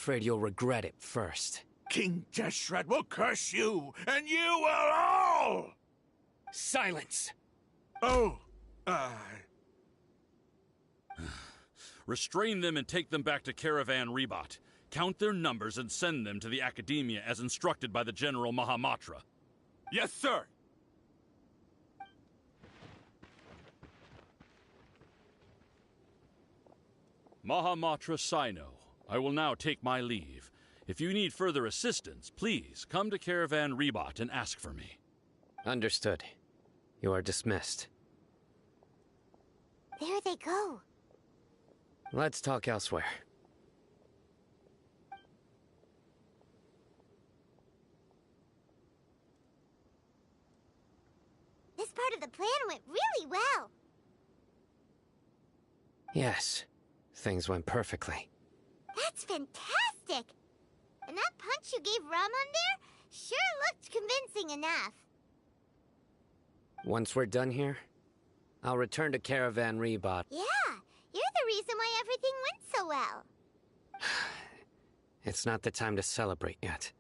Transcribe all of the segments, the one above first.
Afraid you'll regret it first. King Deshret will curse you, and you will all! Silence! Oh, Restrain them and take them back to Caravan Ribat. Count their numbers and send them to the Academia as instructed by the General Mahamatra. yes, sir! Mahamatra Sino, I will now take my leave. If you need further assistance, please come to Caravan Ribat and ask for me. Understood. You are dismissed. There they go. Let's talk elsewhere. This part of the plan went really well. Yes, things went perfectly. That's fantastic! And that punch you gave Rahman there sure looked convincing enough. Once we're done here, I'll return to Caravan Ribat. Yeah, you're the reason why everything went so well. It's not the time to celebrate yet.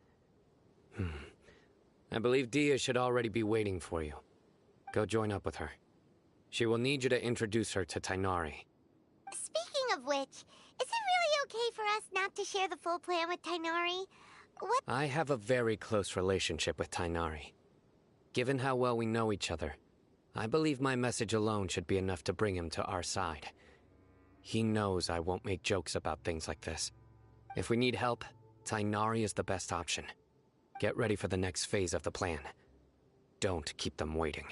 I believe Dia should already be waiting for you. Go join up with her. She will need you to introduce her to Tighnari. Speaking of which, is it really okay for us not to share the full plan with Tighnari? What? I have a very close relationship with Tighnari. Given how well we know each other, I believe my message alone should be enough to bring him to our side. He knows I won't make jokes about things like this. If we need help, Tighnari is the best option. Get ready for the next phase of the plan. Don't keep them waiting.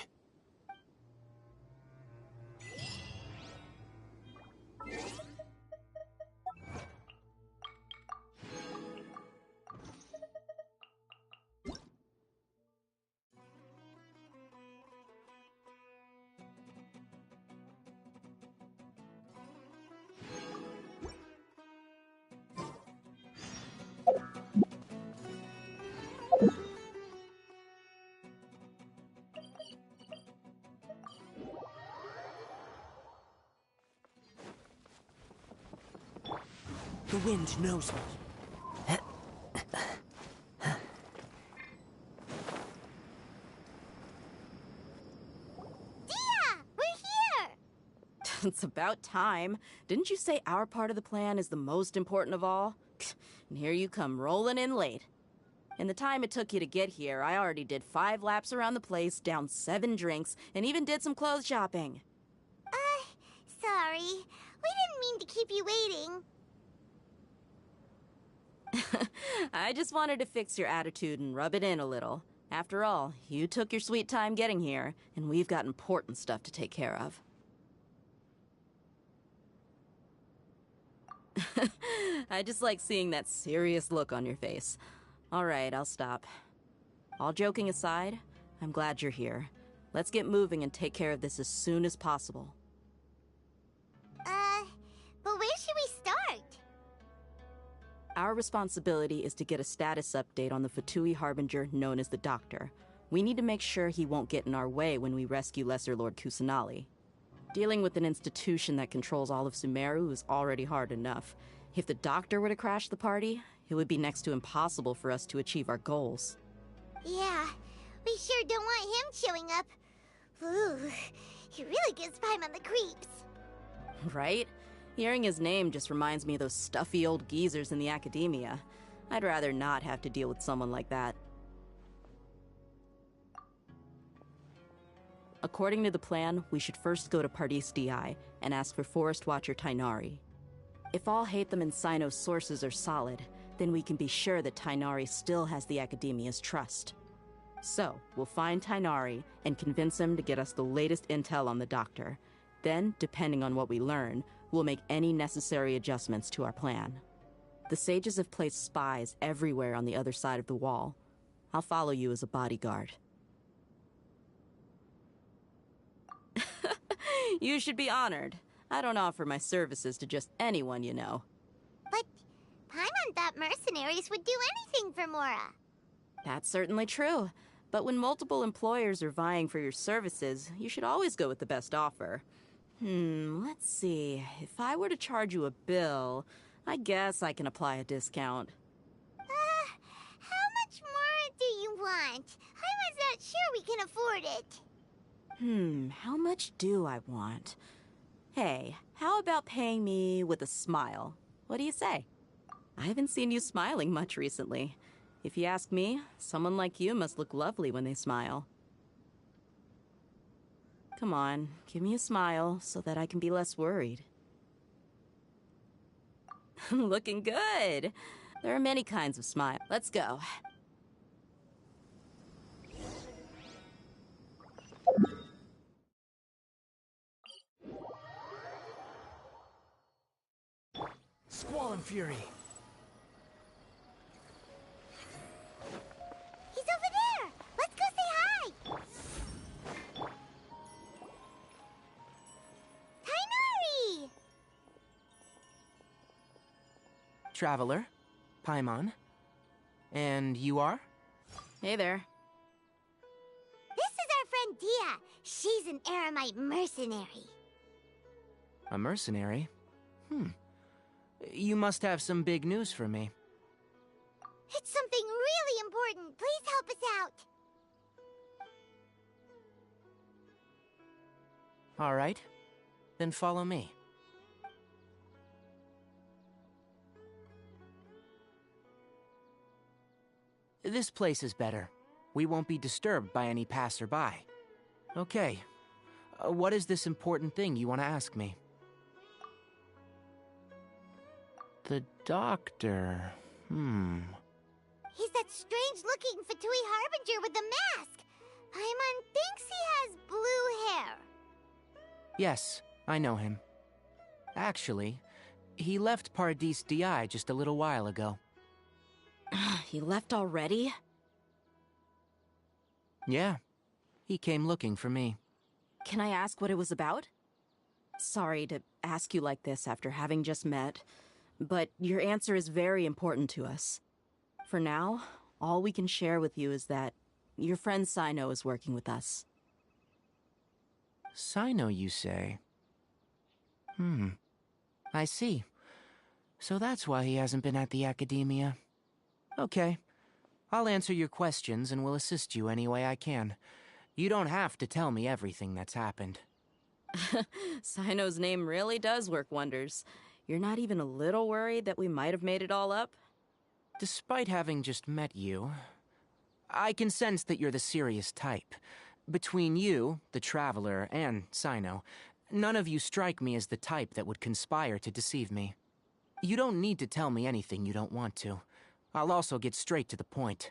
The wind knows me. Dia! We're here! It's about time. Didn't you say our part of the plan is the most important of all? And here you come rolling in late. In the time it took you to get here, I already did 5 laps around the place, downed 7 drinks, and even did some clothes shopping. Sorry. We didn't mean to keep you waiting. I just wanted to fix your attitude and rub it in a little. After all, you took your sweet time getting here, and we've got important stuff to take care of. I just like seeing that serious look on your face. All right, I'll stop. All joking aside, I'm glad you're here. Let's get moving and take care of this as soon as possible. But where should we start? Our responsibility is to get a status update on the Fatui Harbinger known as the Doctor. We need to make sure he won't get in our way when we rescue Lesser Lord Kusanali. Dealing with an institution that controls all of Sumeru is already hard enough. If the Doctor were to crash the party, it would be next to impossible for us to achieve our goals. Yeah, we sure don't want him showing up. Ooh, he really gives Paimon the creeps. Right? Hearing his name just reminds me of those stuffy old geezers in the Academia. I'd rather not have to deal with someone like that. According to the plan, we should first go to Pardis Di and ask for Forest Watcher Tighnari. If all Hatham and Sino's sources are solid, then we can be sure that Tighnari still has the Academia's trust. So, we'll find Tighnari and convince him to get us the latest intel on the Doctor. Then, depending on what we learn, we'll make any necessary adjustments to our plan. The sages have placed spies everywhere on the other side of the wall. I'll follow you as a bodyguard. You should be honored. I don't offer my services to just anyone you know. But Paimon thought mercenaries would do anything for Mora. That's certainly true. But when multiple employers are vying for your services, you should always go with the best offer. Let's see. If I were to charge you a bill, I guess I can apply a discount. How much more do you want? I was not sure we can afford it. How much do I want? Hey, how about paying me with a smile? What do you say? I haven't seen you smiling much recently. If you ask me, someone like you must look lovely when they smile. Come on, give me a smile so that I can be less worried. Looking good. There are many kinds of smile. Let's go. Squall and Fury. He's over there. Let's go say hi. Tainari! Traveler. Paimon. And you are? Hey there. This is our friend Dia. She's an Aramite mercenary. A mercenary? You must have some big news for me. It's something really important. Please help us out. All right. Then follow me. This place is better. We won't be disturbed by any passerby. Okay. What is this important thing you want to ask me? The doctor. He's that strange-looking Fatui Harbinger with the mask. Paimon thinks he has blue hair. Yes, I know him. Actually, he left Paradis Di just a little while ago. He left already? Yeah, he came looking for me. Can I ask what it was about? Sorry to ask you like this after having just met, but your answer is very important to us. For now, all we can share with you is that your friend Cyno is working with us. Cyno, you say? I see. So that's why he hasn't been at the Academia. Okay. I'll answer your questions and will assist you any way I can. You don't have to tell me everything that's happened. Cyno's name really does work wonders. You're not even a little worried that we might have made it all up? Despite having just met you, I can sense that you're the serious type. Between you, the Traveler, and Cyno, none of you strike me as the type that would conspire to deceive me. You don't need to tell me anything you don't want to. I'll also get straight to the point.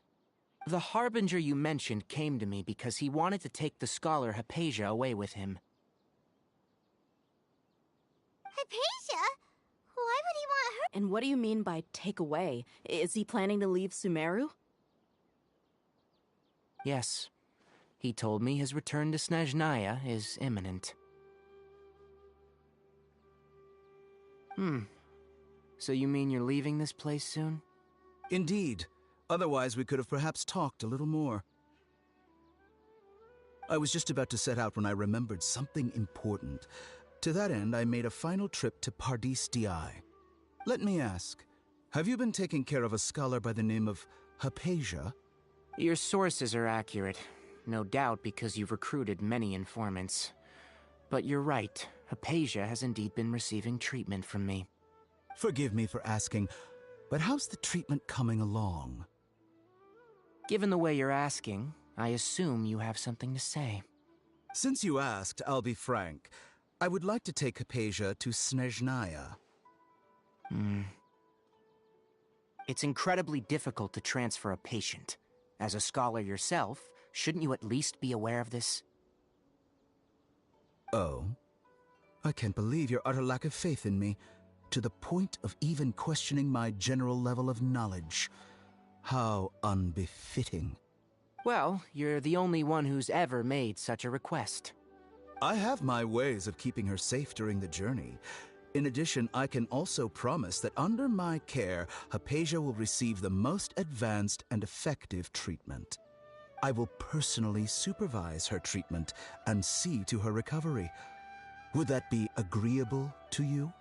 The Harbinger you mentioned came to me because he wanted to take the scholar Hypatia away with him. Hypatia? Why would he want her? And what do you mean by take away? Is he planning to leave Sumeru? Yes. He told me his return to Snezhnaya is imminent. So you mean you're leaving this place soon? Indeed. Otherwise, we could have perhaps talked a little more. I was just about to set out when I remembered something important. To that end, I made a final trip to Paradis Di. Let me ask, have you been taking care of a scholar by the name of Hypatia? Your sources are accurate. No doubt because you've recruited many informants. But you're right. Hypatia has indeed been receiving treatment from me. Forgive me for asking, but how's the treatment coming along? Given the way you're asking, I assume you have something to say. Since you asked, I'll be frank. I would like to take Hypatia to Snezhnaya. It's incredibly difficult to transfer a patient. As a scholar yourself, shouldn't you at least be aware of this? Oh? I can't believe your utter lack of faith in me, to the point of even questioning my general level of knowledge. How unbefitting. Well, you're the only one who's ever made such a request. I have my ways of keeping her safe during the journey. In addition, I can also promise that under my care, Hypatia will receive the most advanced and effective treatment. I will personally supervise her treatment and see to her recovery. Would that be agreeable to you?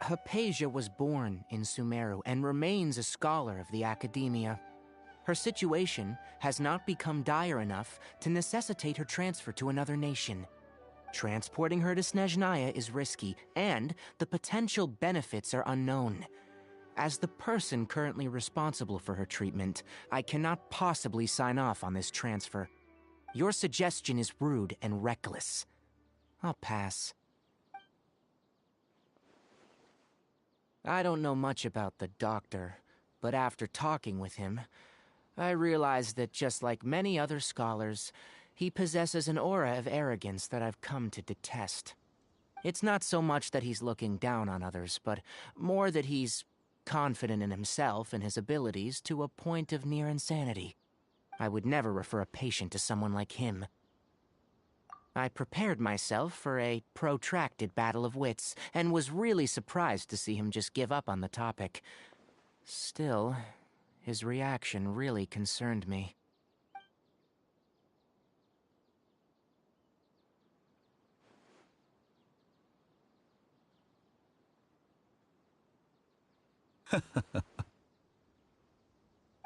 Hypatia was born in Sumeru and remains a scholar of the Academia. Her situation has not become dire enough to necessitate her transfer to another nation. Transporting her to Snezhnaya is risky, and the potential benefits are unknown. As the person currently responsible for her treatment, I cannot possibly sign off on this transfer. Your suggestion is rude and reckless. I'll pass. I don't know much about the doctor, but after talking with him, I realized that just like many other scholars, he possesses an aura of arrogance that I've come to detest. It's not so much that he's looking down on others, but more that he's confident in himself and his abilities to a point of near insanity. I would never refer a patient to someone like him. I prepared myself for a protracted battle of wits, and was really surprised to see him just give up on the topic. Still, his reaction really concerned me.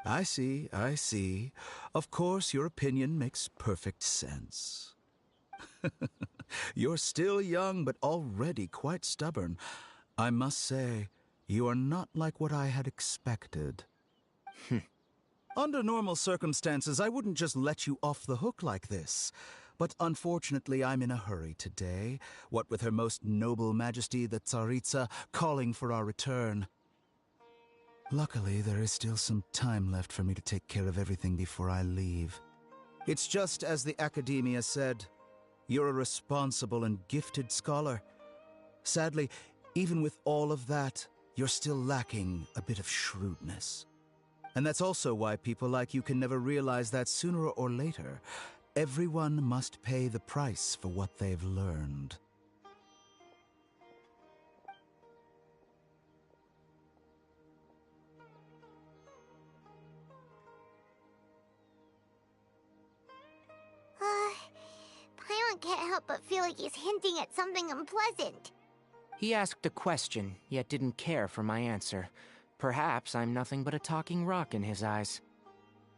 I see. Of course, your opinion makes perfect sense. You're still young, but already quite stubborn. I must say, you are not like what I had expected. Under normal circumstances, I wouldn't just let you off the hook like this. But unfortunately, I'm in a hurry today, what with Her Most Noble Majesty the Tsaritsa calling for our return. Luckily, there is still some time left for me to take care of everything before I leave. It's just as the Academia said, you're a responsible and gifted scholar. Sadly, even with all of that, you're still lacking a bit of shrewdness. And that's also why people like you can never realize that sooner or later, everyone must pay the price for what they've learned. Paimon can't help but feel like he's hinting at something unpleasant. He asked a question, yet didn't care for my answer. Perhaps I'm nothing but a talking rock in his eyes.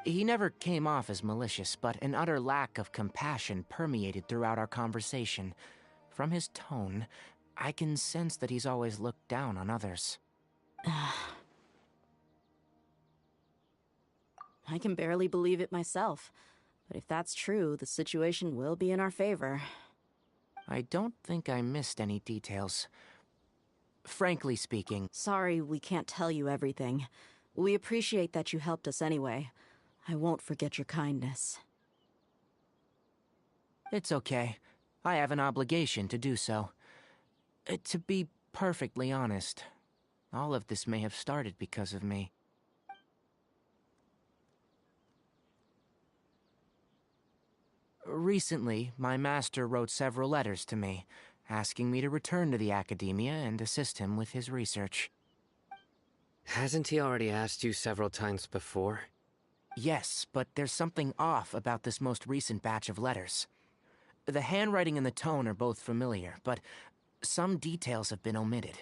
He never came off as malicious, but an utter lack of compassion permeated throughout our conversation. From his tone, I can sense that he's always looked down on others. I can barely believe it myself. But if that's true, the situation will be in our favor. I don't think I missed any details. Frankly speaking... Sorry we can't tell you everything. We appreciate that you helped us anyway. I won't forget your kindness. It's okay. I have an obligation to do so. To be perfectly honest, all of this may have started because of me. Recently, my master wrote several letters to me, asking me to return to the Academia and assist him with his research. Hasn't he already asked you several times before? Yes, but there's something off about this most recent batch of letters. The handwriting and the tone are both familiar, but some details have been omitted.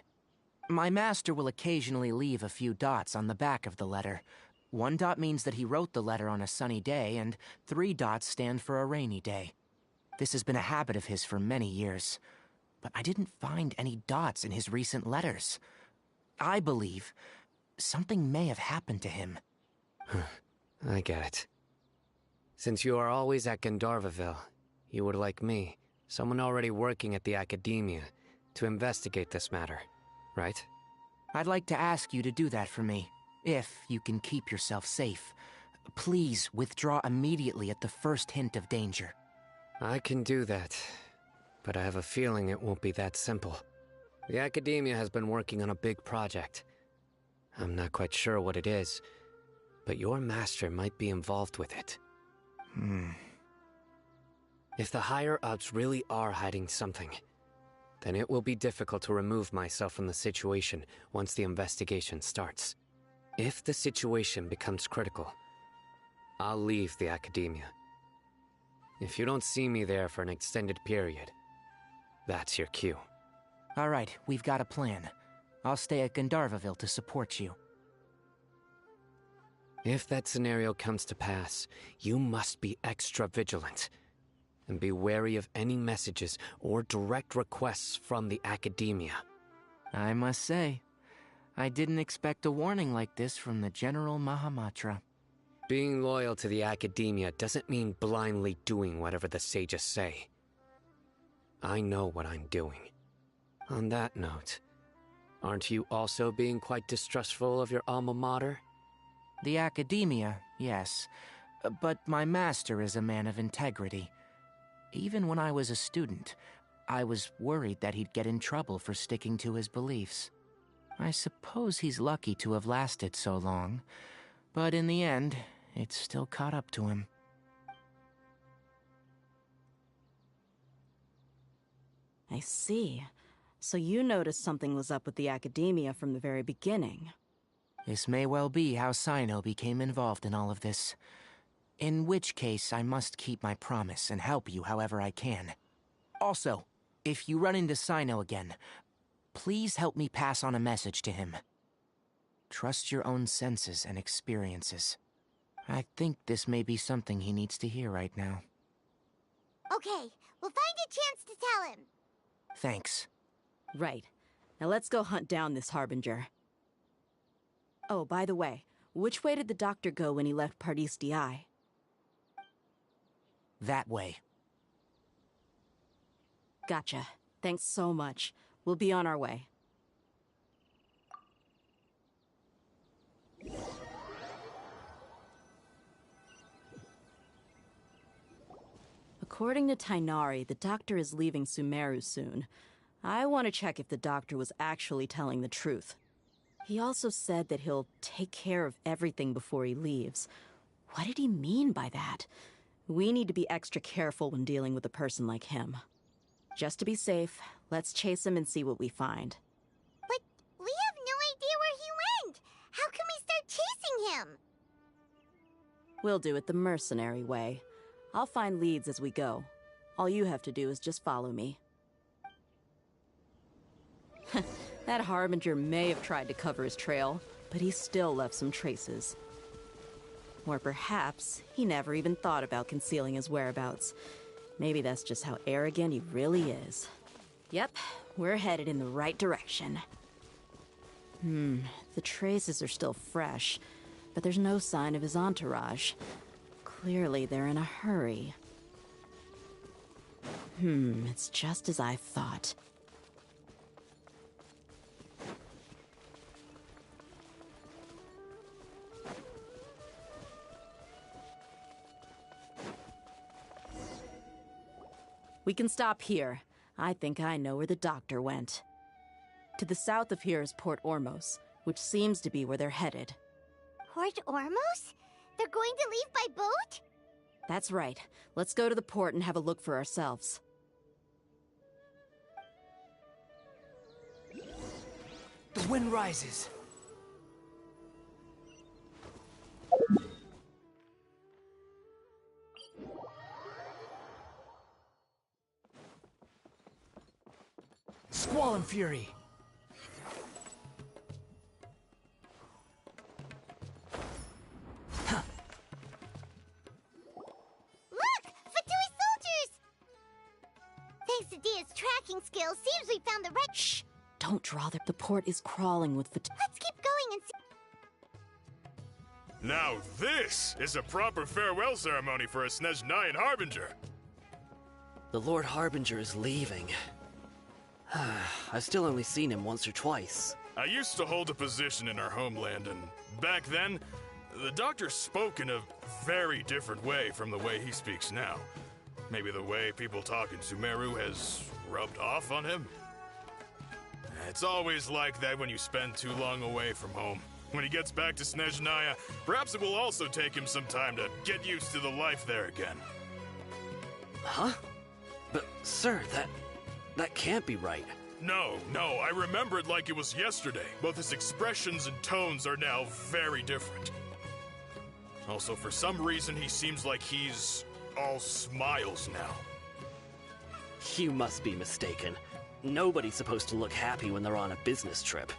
My master will occasionally leave a few dots on the back of the letter. 1 dot means that he wrote the letter on a sunny day, and 3 dots stand for a rainy day. This has been a habit of his for many years, but I didn't find any dots in his recent letters. I believe something may have happened to him. I get it. Since you are always at Gandharvaville, you would like me, someone already working at the Academia, to investigate this matter, right? I'd like to ask you to do that for me. If you can keep yourself safe, please withdraw immediately at the first hint of danger. I can do that, but I have a feeling it won't be that simple. The Academia has been working on a big project. I'm not quite sure what it is, but your master might be involved with it. If the higher-ups really are hiding something, then it will be difficult to remove myself from the situation once the investigation starts. If the situation becomes critical, I'll leave the Academia. If you don't see me there for an extended period, that's your cue. All right, we've got a plan. I'll stay at Gandharvaville to support you. If that scenario comes to pass, you must be extra vigilant. And be wary of any messages or direct requests from the Academia. I must say, I didn't expect a warning like this from the General Mahamatra. Being loyal to the Academia doesn't mean blindly doing whatever the sages say. I know what I'm doing. On that note, aren't you also being quite distrustful of your alma mater? The Academia, yes, but my master is a man of integrity. Even when I was a student, I was worried that he'd get in trouble for sticking to his beliefs. I suppose he's lucky to have lasted so long, but in the end, it's still caught up to him. I see. So you noticed something was up with the Academia from the very beginning. This may well be how Cyno became involved in all of this. In which case, I must keep my promise and help you however I can. Also, if you run into Cyno again, please help me pass on a message to him. Trust your own senses and experiences. I think this may be something he needs to hear right now. Okay, we'll find a chance to tell him. Thanks. Right. Now let's go hunt down this Harbinger. Oh, by the way, which way did the doctor go when he left Pardis Di? That way. Gotcha. Thanks so much. We'll be on our way. According to Tighnari, the doctor is leaving Sumeru soon. I want to check if the doctor was actually telling the truth. He also said that he'll take care of everything before he leaves. What did he mean by that? We need to be extra careful when dealing with a person like him. Just to be safe, let's chase him and see what we find. But we have no idea where he went! How can we start chasing him? We'll do it the mercenary way. I'll find leads as we go. All you have to do is just follow me. That Harbinger may have tried to cover his trail, but he still left some traces. Or perhaps he never even thought about concealing his whereabouts. Maybe that's just how arrogant he really is. Yep, we're headed in the right direction. The traces are still fresh, but there's no sign of his entourage. Clearly they're in a hurry. It's just as I thought. We can stop here. I think I know where the doctor went. To the south of here is Port Ormos, which seems to be where they're headed. Port Ormos? They're going to leave by boat? That's right. Let's go to the port and have a look for ourselves. The wind rises. Squall and fury. Look! Fatui soldiers! Thanks to Dia's tracking skills, seems we found the red— Shh! Don't draw the port is crawling with Let's keep going and see— Now this is a proper farewell ceremony for a Snezhnayan Harbinger. The Lord Harbinger is leaving. I've still only seen him once or twice. I used to hold a position in our homeland, and back then, the doctor spoke in a very different way from the way he speaks now. Maybe the way people talk in Sumeru has rubbed off on him? It's always like that when you spend too long away from home. When he gets back to Snezhnaya, perhaps it will also take him some time to get used to the life there again. Huh? But, sir, that can't be right. No, I remember it like it was yesterday. Both his expressions and tones are now very different. Also, for some reason, he seems like he's all smiles now. You must be mistaken. Nobody's supposed to look happy when they're on a business trip.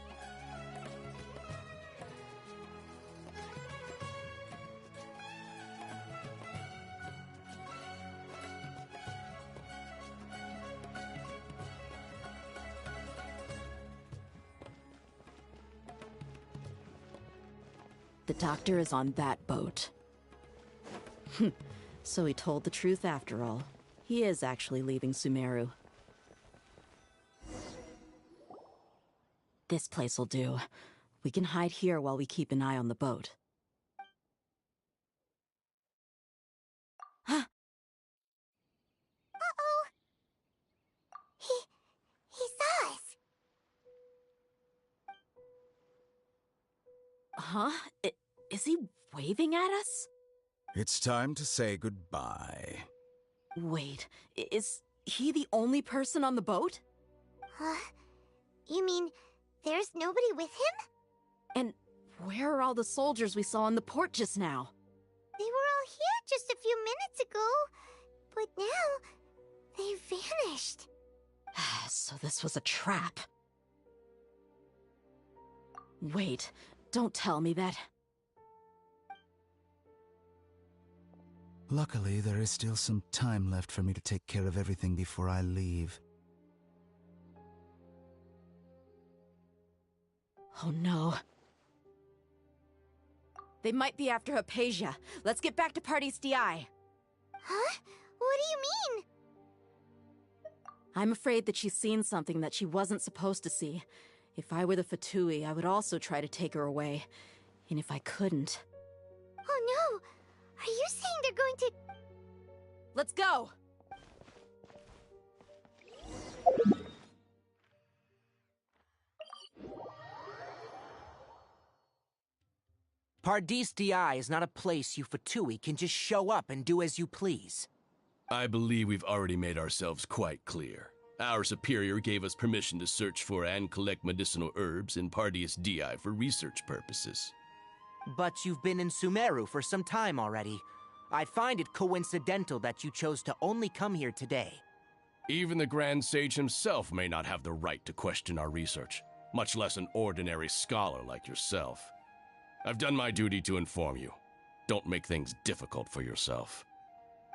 The doctor is on that boat. So he told the truth after all. He is actually leaving Sumeru. This place will do. We can hide here while we keep an eye on the boat. Huh? Uh-oh. He saw us. Huh? Is he waving at us? It's time to say goodbye. Wait, is he the only person on the boat? You mean there's nobody with him? And where are all the soldiers we saw on the port just now? They were all here just a few minutes ago, but now they vanished. So this was a trap. Wait, don't tell me that... Luckily, there is still some time left for me to take care of everything before I leave. Oh no. They might be after Hypatia. Let's get back to Parties DI. Huh? What do you mean? I'm afraid that she's seen something that she wasn't supposed to see. If I were the Fatui, I would also try to take her away. And if I couldn't... Oh no! Are you saying they're going to... Let's go! Pardis DI is not a place you Fatui can just show up and do as you please. I believe we've already made ourselves quite clear. Our superior gave us permission to search for and collect medicinal herbs in Pardis DI for research purposes. But you've been in Sumeru for some time already. I find it coincidental that you chose to only come here today. Even the Grand Sage himself may not have the right to question our research, much less an ordinary scholar like yourself. I've done my duty to inform you. Don't make things difficult for yourself.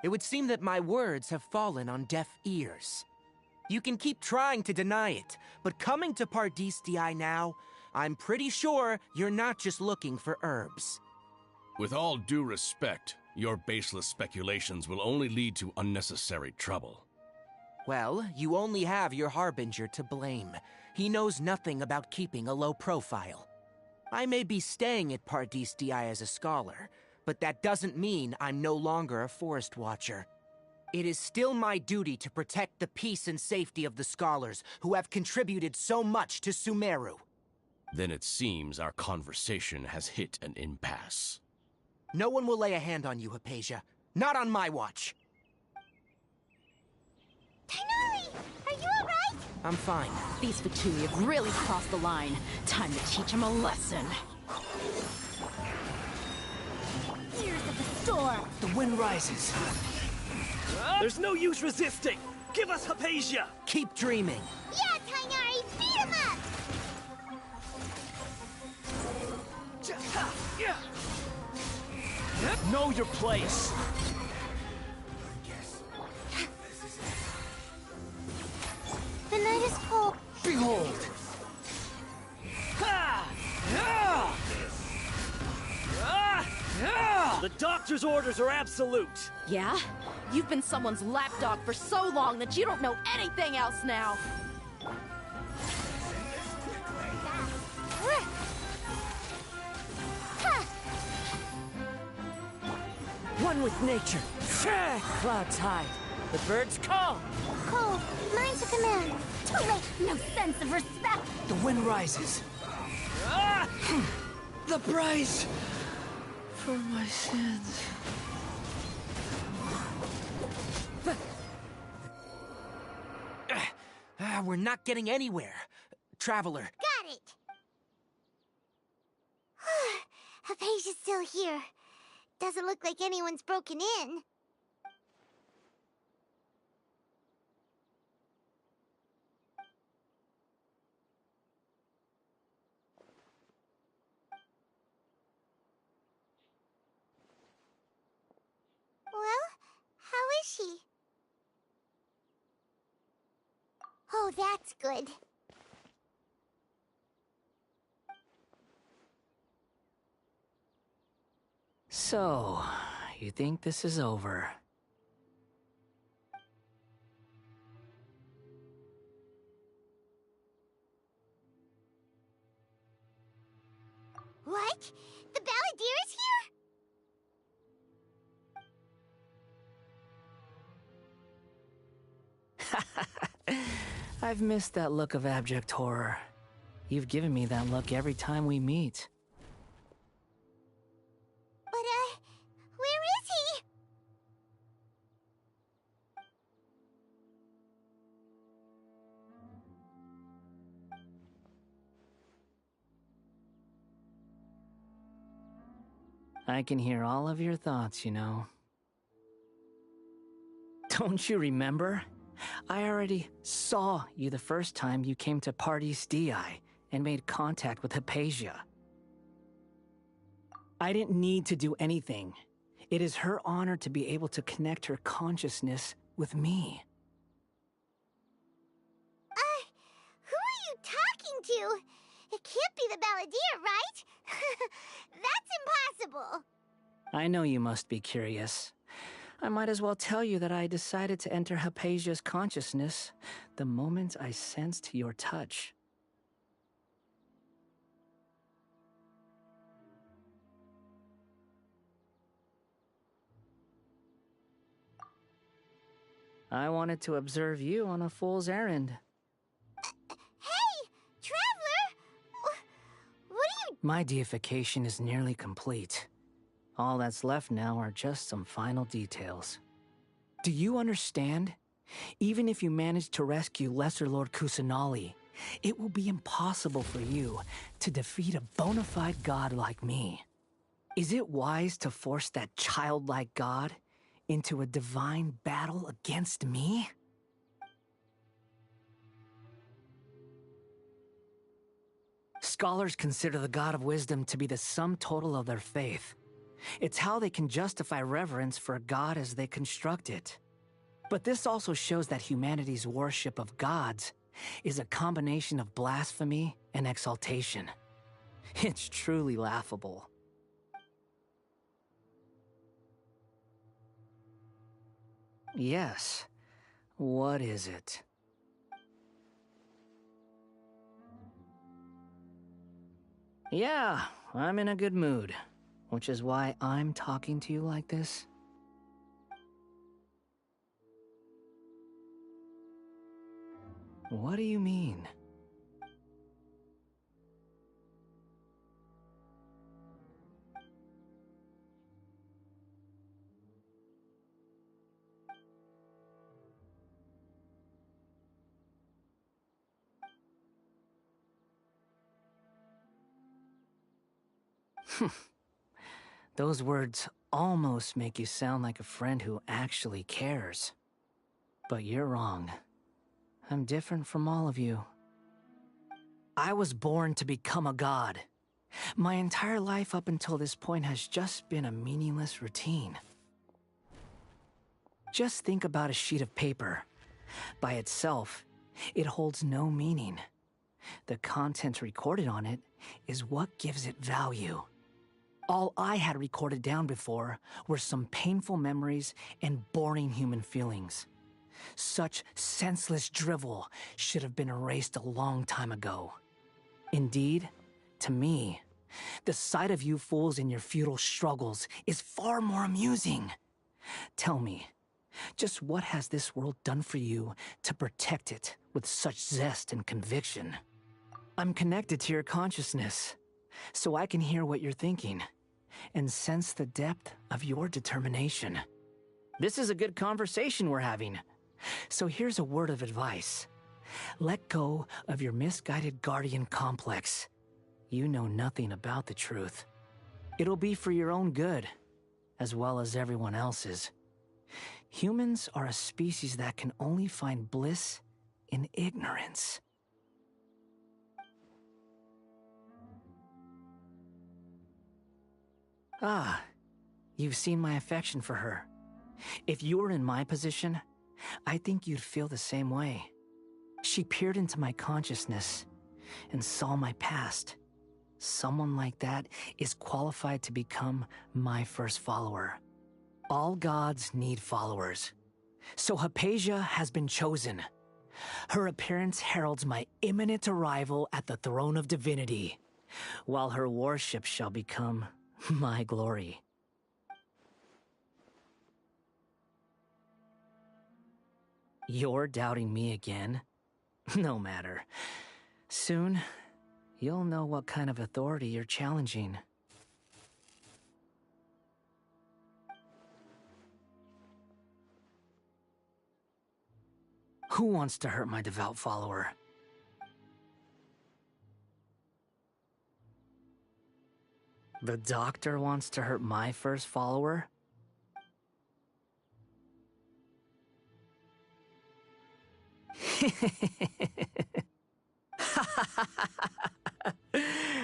It would seem that my words have fallen on deaf ears. You can keep trying to deny it, but coming to Pardis DI now, I'm pretty sure you're not just looking for herbs. With all due respect, your baseless speculations will only lead to unnecessary trouble. Well, you only have your Harbinger to blame. He knows nothing about keeping a low profile. I may be staying at Pardis DI as a scholar, but that doesn't mean I'm no longer a Forest Watcher. It is still my duty to protect the peace and safety of the scholars who have contributed so much to Sumeru. Then it seems our conversation has hit an impasse. No one will lay a hand on you, Hypatia. Not on my watch. Tighnari! Are you alright? I'm fine. These Fatui have really crossed the line. Time to teach them a lesson. Tears of the storm! The wind rises. There's no use resisting! Give us Hypatia! Keep dreaming. Yeah, Tighnari! Beat him up! Know your place! The night is cold. Behold! The doctor's orders are absolute! Yeah? You've been someone's lapdog for so long that you don't know anything else now! One with nature. Clouds hide. The birds call. Cold. Mine's a command. Too late. No sense of respect. The wind rises. The price for my sins. We're not getting anywhere. Traveler. Got it. Hypatia's still here. Doesn't look like anyone's broken in. Well, how is she? Oh, that's good. So, you think this is over? What? The Balladeer is here? I've missed that look of abject horror. You've given me that look every time we meet. But, where is he? I can hear all of your thoughts, you know. Don't you remember? I already saw you the first time you came to Parties DI and made contact with Hypatia. I didn't need to do anything. It is her honor to be able to connect her consciousness with me. Who are you talking to? It can't be the Balladeer, right? That's impossible. I know you must be curious. I might as well tell you that I decided to enter Hypatia's consciousness the moment I sensed your touch. I wanted to observe you on a fool's errand. Hey, Traveler! What are you... My deification is nearly complete. All that's left now are just some final details. Do you understand? Even if you manage to rescue Lesser Lord Kusanali, it will be impossible for you to defeat a bona fide god like me. Is it wise to force that childlike god into a divine battle against me? Scholars consider the God of Wisdom to be the sum total of their faith. It's how they can justify reverence for a god as they construct it. But this also shows that humanity's worship of gods is a combination of blasphemy and exaltation. It's truly laughable. Yes. What is it? Yeah, I'm in a good mood. Which is why I'm talking to you like this. What do you mean? Those words almost make you sound like a friend who actually cares. But you're wrong. I'm different from all of you. I was born to become a god. My entire life up until this point has just been a meaningless routine. Just think about a sheet of paper. By itself, it holds no meaning. The content recorded on it is what gives it value. All I had recorded down before were some painful memories and boring human feelings. Such senseless drivel should have been erased a long time ago. Indeed, to me, the sight of you fools in your futile struggles is far more amusing. Tell me, just what has this world done for you to protect it with such zest and conviction? I'm connected to your consciousness, so I can hear what you're thinking and sense the depth of your determination. This is a good conversation we're having. So here's a word of advice. Let go of your misguided guardian complex. You know nothing about the truth. It'll be for your own good, as well as everyone else's. Humans are a species that can only find bliss in ignorance. Ah, you've seen my affection for her. If you were in my position, I think you'd feel the same way. She peered into my consciousness and saw my past, someone like that is qualified to become my first follower. All gods need followers. So Hypatia has been chosen. Her appearance heralds my imminent arrival at the throne of divinity, while her worship shall become my glory. You're doubting me again? No matter. Soon, you'll know what kind of authority you're challenging. Who wants to hurt my devout follower? The doctor wants to hurt my first follower?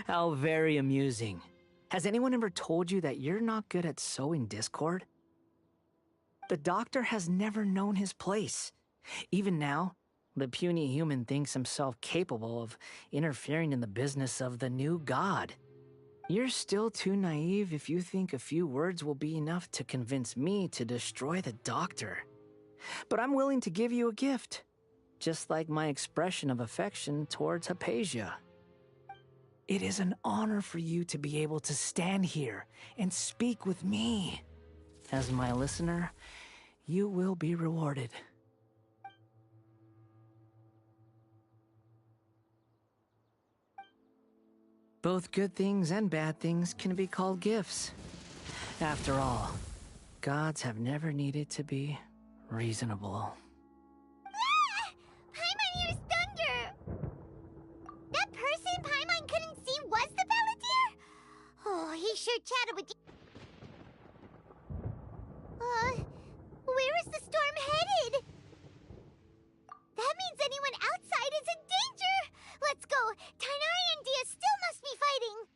How very amusing. Has anyone ever told you that you're not good at sowing discord? The doctor has never known his place. Even now, the puny human thinks himself capable of interfering in the business of the new god. You're still too naive if you think a few words will be enough to convince me to destroy the doctor. But I'm willing to give you a gift, just like my expression of affection towards Hypatia. It is an honor for you to be able to stand here and speak with me. As my listener, you will be rewarded. Both good things and bad things can be called gifts. After all, gods have never needed to be reasonable. Ah! Paimon used thunder! That person Paimon couldn't see was the Palantir? Oh, he sure chatted with where is the storm headed? That means anyone outside is in danger! Let's go! Tighnari and Dia still must be fighting!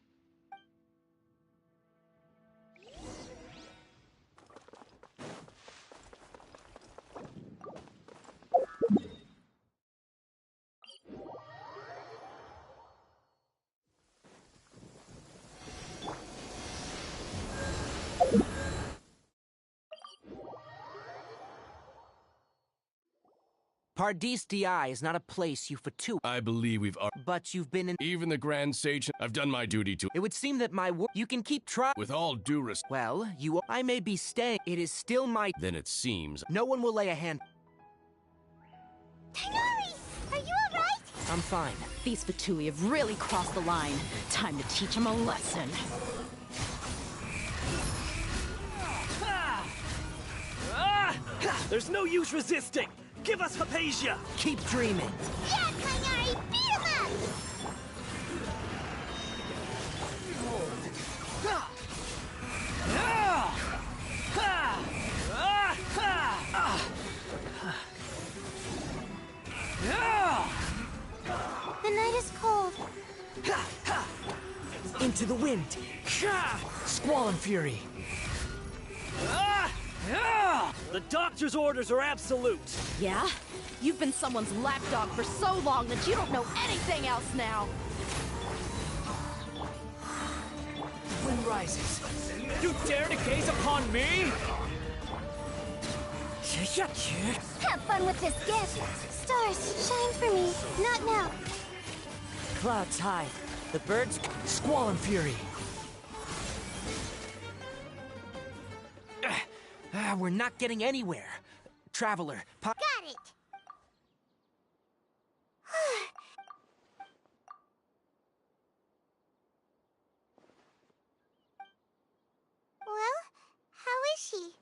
Pardis Di is not a place you Fatui. I believe we've... But you've been in... Even the Grand Sage... I've done my duty to... It would seem that my work... You can keep trying... With all due respect... Well, I may be staying. It is still my... Then it seems... No one will lay a hand... Tighnari! Are you alright? I'm fine. These Fatui have really crossed the line. Time to teach them a lesson. There's no use resisting! Give us Hypatia! Keep dreaming! Yeah, Tighnari! Beat him up! The night is cold. Into the wind! Squall and Fury! The doctor's orders are absolute! Yeah? You've been someone's lapdog for so long that you don't know anything else now! Wind rises. You dare to gaze upon me? Have fun with this gift. Stars, shine for me. Not now. Clouds high. The birds... Squall and Fury! We're not getting anywhere. Traveler, Got it. Well, how is she?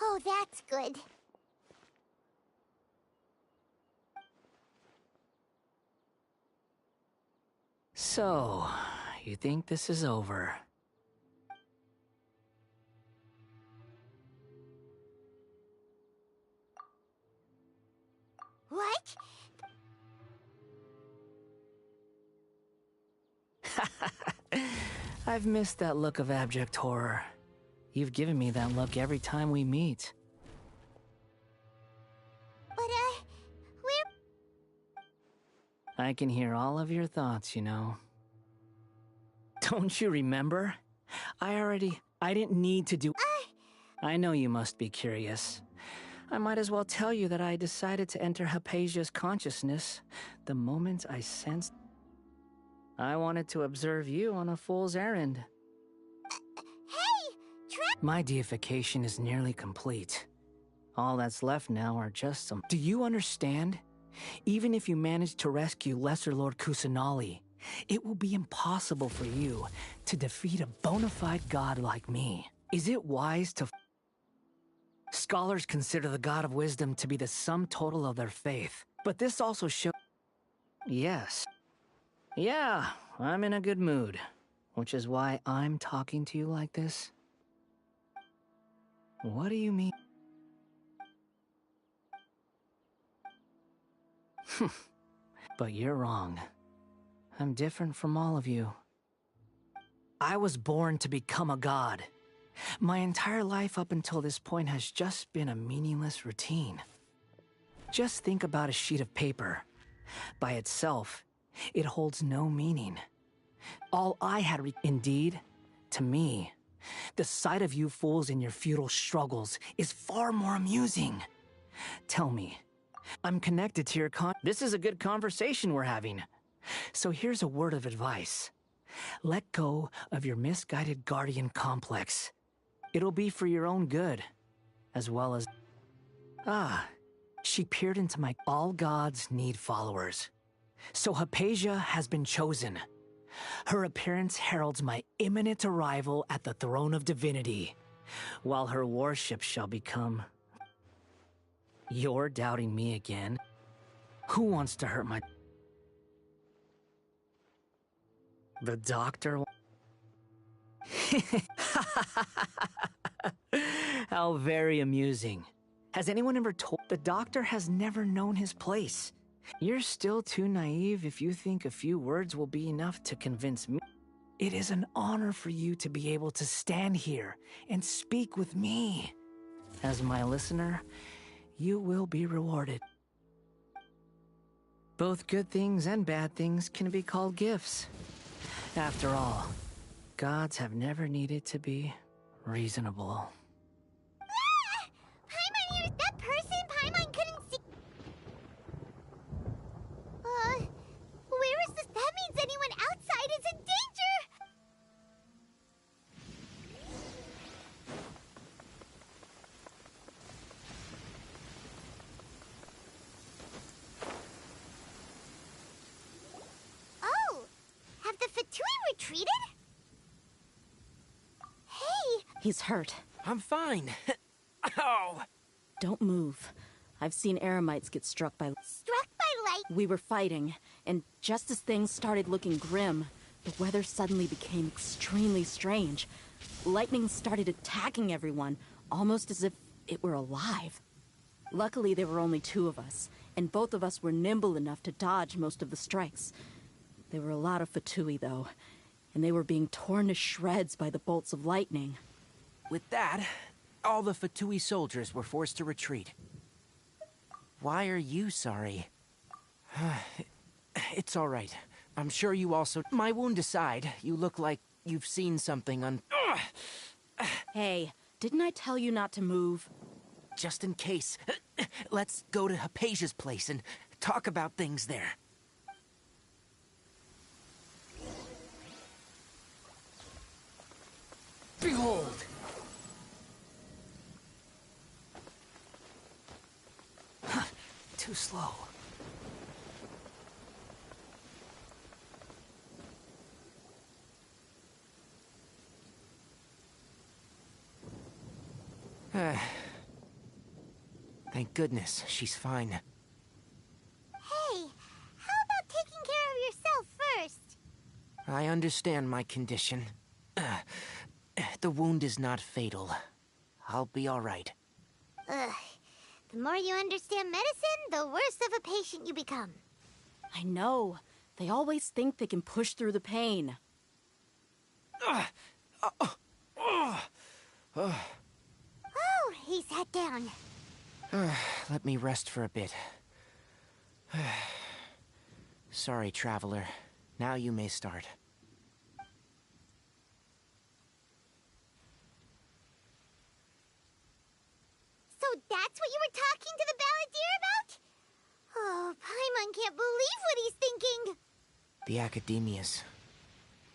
Oh, that's good. So, you think this is over? What? I've missed that look of abject horror. You've given me that look every time we meet. But, we're... I can hear all of your thoughts, you know. Don't you remember? I didn't need to do... I know you must be curious. I might as well tell you that I decided to enter Hypatia's consciousness the moment I sensed... I wanted to observe you on a fool's errand. My deification is nearly complete. All that's left now are just some... Do you understand? Even if you manage to rescue Lesser Lord Kusanali, it will be impossible for you to defeat a bona fide god like me. Is it wise to... Scholars consider the God of Wisdom to be the sum total of their faith, but this also shows... Yes. Yeah, I'm in a good mood, which is why I'm talking to you like this. What do you mean? But you're wrong. I'm different from all of you. I was born to become a god. My entire life up until this point has just been a meaningless routine. Just think about a sheet of paper. By itself, it holds no meaning. All I had indeed, to me, the sight of you fools in your futile struggles is far more amusing. Tell me, I'm connected to your This is a good conversation we're having. So here's a word of advice. Let go of your misguided guardian complex. It'll be for your own good, as well as... She peered into my... All gods need followers. So Hypatia has been chosen. Her appearance heralds my imminent arrival at the throne of divinity, while her worship shall become... You're doubting me again? Who wants to hurt my... The doctor... How very amusing. Has anyone ever told... The doctor has never known his place. You're still too naive if you think a few words will be enough to convince me. It is an honor for you to be able to stand here and speak with me. As my listener, you will be rewarded. Both good things and bad things can be called gifts. After all, gods have never needed to be reasonable. Paimon, that person Paimon couldn't see... where is this? That means anyone outside is in danger! Oh! Have the Fatui retreated? Hey! He's hurt. I'm fine. Ow! Don't move. I've seen Eremites get struck by... Struck by light? We were fighting, and just as things started looking grim, the weather suddenly became extremely strange. Lightning started attacking everyone, almost as if it were alive. Luckily, there were only two of us, and both of us were nimble enough to dodge most of the strikes. There were a lot of Fatui, though, and they were being torn to shreds by the bolts of lightning. With that, all the Fatui soldiers were forced to retreat. Why are you sorry? It's all right. I'm sure you also... My wound aside, you look like you've seen something Hey, didn't I tell you not to move? Just in case, let's go to Hypatia's place and talk about things there. Behold! Too slow. Thank goodness, she's fine. Hey, how about taking care of yourself first? I understand my condition. The wound is not fatal. I'll be all right. Ugh. The more you understand medicine, the worse of a patient you become. I know. They always think they can push through the pain. Oh, he sat down. Let me rest for a bit. Sorry, traveler. Now you may start. that's what you were talking to the Balladeer about? Oh, Paimon can't believe what he's thinking. The Academia's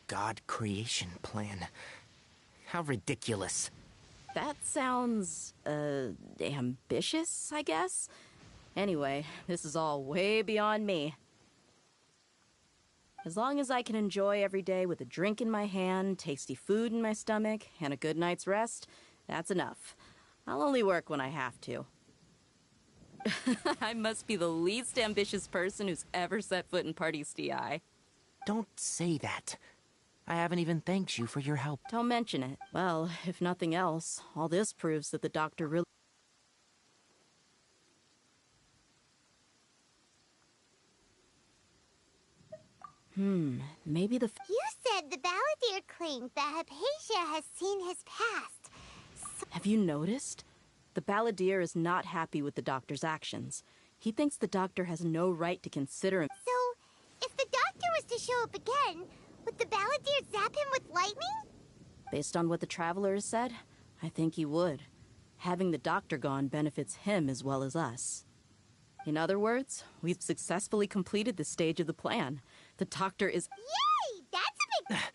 God creation plan. How ridiculous. That sounds, ambitious, I guess? Anyway, this is all way beyond me. As long as I can enjoy every day with a drink in my hand, tasty food in my stomach, and a good night's rest, that's enough. I'll only work when I have to. I must be the least ambitious person who's ever set foot in Party DI. Don't say that. I haven't even thanked you for your help. Don't mention it. Well, if nothing else, all this proves that the doctor really... maybe the... You said the Balladeer claimed that Hypatia has seen his past. Have you noticed? The Balladeer is not happy with the doctor's actions. He thinks the doctor has no right to consider him. So, if the doctor was to show up again, would the Balladeer zap him with lightning? Based on what the Traveler has said, I think he would. Having the doctor gone benefits him as well as us. In other words, we've successfully completed this stage of the plan. The doctor is... Yay! That's a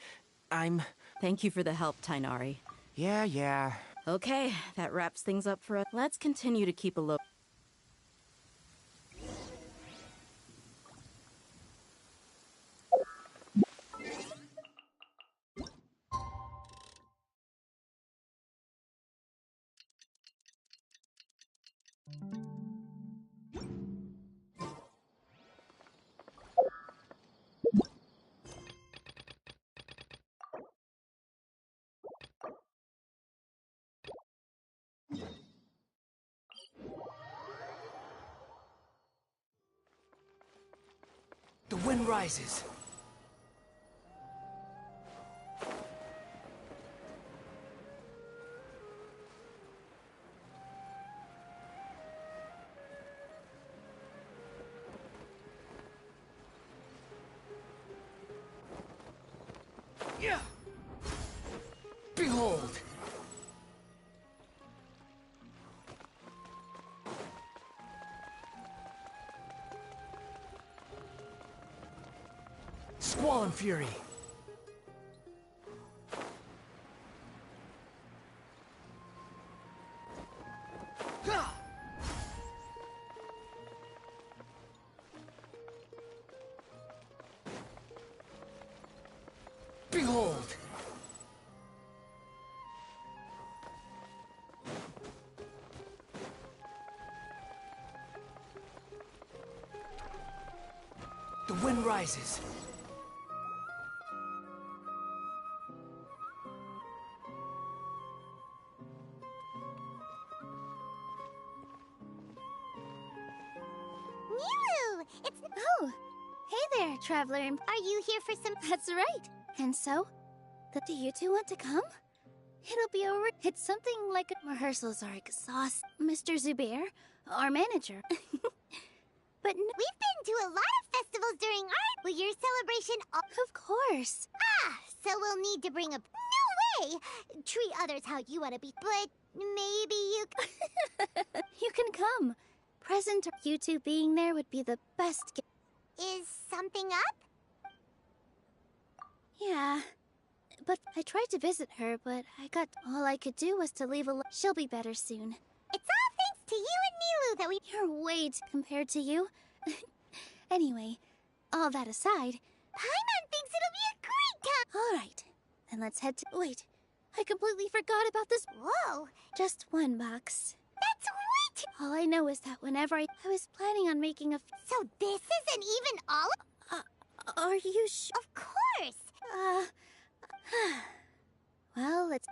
big... Thank you for the help, Tighnari. Yeah. Okay, that wraps things up for us. Let's continue to keep a low... The wind rises. Yeah. Behold. Squall and Fury. Behold. The wind rises. Oh, hey there, Traveler. Are you here for some... That's right. And so? Do you two want to come? It'll be over... It's something like rehearsals are exhausting. Mr. Zubair, our manager. But we've been to a lot of festivals during our... Will your celebration... Of course. So we'll need to bring a... No way! Treat others how you want to be. But maybe you... You can come. Present or you two being there would be the best gift. Is something up? Yeah. But I tried to visit her, but all I could do was to leave a... She'll be better soon. It's all thanks to you and Nilou that we... You're way compared to you. Anyway, all that aside, Paimon thinks it'll be a great time! Alright, then let's head to... Wait, I completely forgot about this... Whoa! Just one box. That's way too... All I know is that whenever I was planning on making a... So this isn't even all... Are you sure? Of course! Well, let's...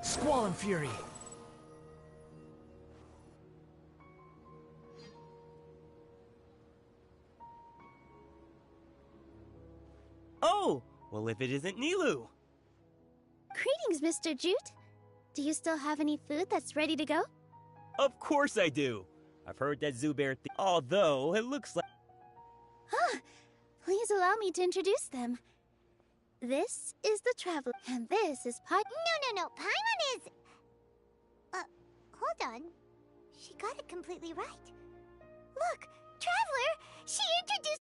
Squall and Fury. Oh, well if it isn't Nilou. Greetings, Mr. Jute. Do you still have any food that's ready to go? Of course I do. I've heard that Zubair although it looks like... Huh. Please allow me to introduce them. This is the Traveler, and this is No. Paimon is... hold on. She got it completely right. Look, Traveler! She introduced...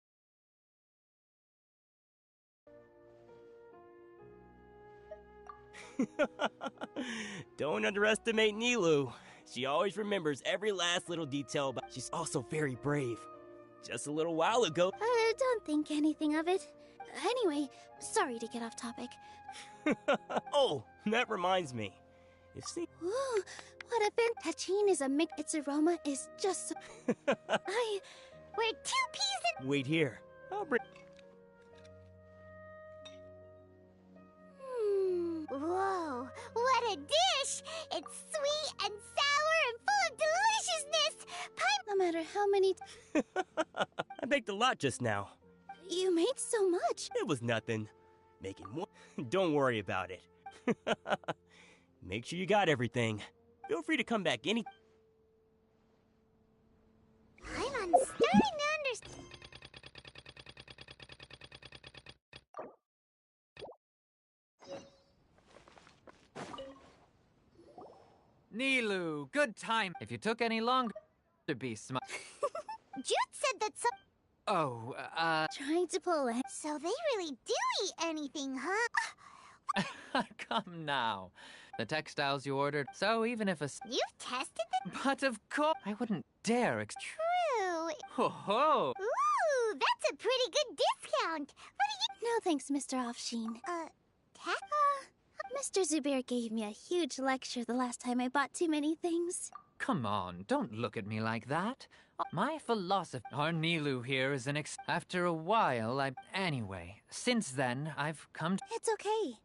Don't underestimate Nilou. She always remembers every last little detail about... She's also very brave. Just a little while ago... Don't think anything of it. Anyway, sorry to get off topic. Oh, that reminds me. You see... Ooh, what a Tachine is a mix. Its aroma is just so... We're 2 peas in... Wait here. I'll bring... Whoa, what a dish! It's sweet and sour and full of deliciousness! No matter how many... I baked a lot just now. You made so much. It was nothing. Making more... Don't worry about it. Make sure you got everything. Feel free to come back any... I'm starting to understand... Nilou, good time. If you took any longer to be smart. Jute said that some... Oh, Trying to pull it. So they really do eat anything, huh? Come now. The textiles you ordered, so even if a... You've tested them? But of course, I wouldn't dare True. Ho ho! Ooh, that's a pretty good discount. What do you... No thanks, Mr. Offsheen. Mr. Zubair gave me a huge lecture the last time I bought too many things. Come on, don't look at me like that. My philosophy... Our Nilou here is an After a while, Anyway, since then, I've come to... It's okay.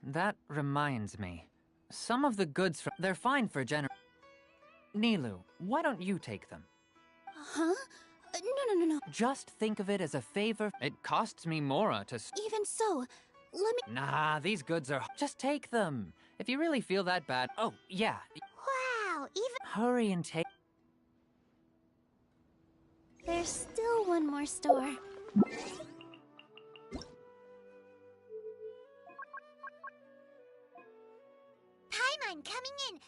That reminds me. Some of the goods from... They're fine for Nilou, why don't you take them? Huh? No. Just think of it as a favor. It costs me Mora to... Even so, let me... Nah, these goods are... Just take them. If you really feel that bad... Oh, yeah. Wow, even... Hurry and take... There's still one more store. Paimon coming in!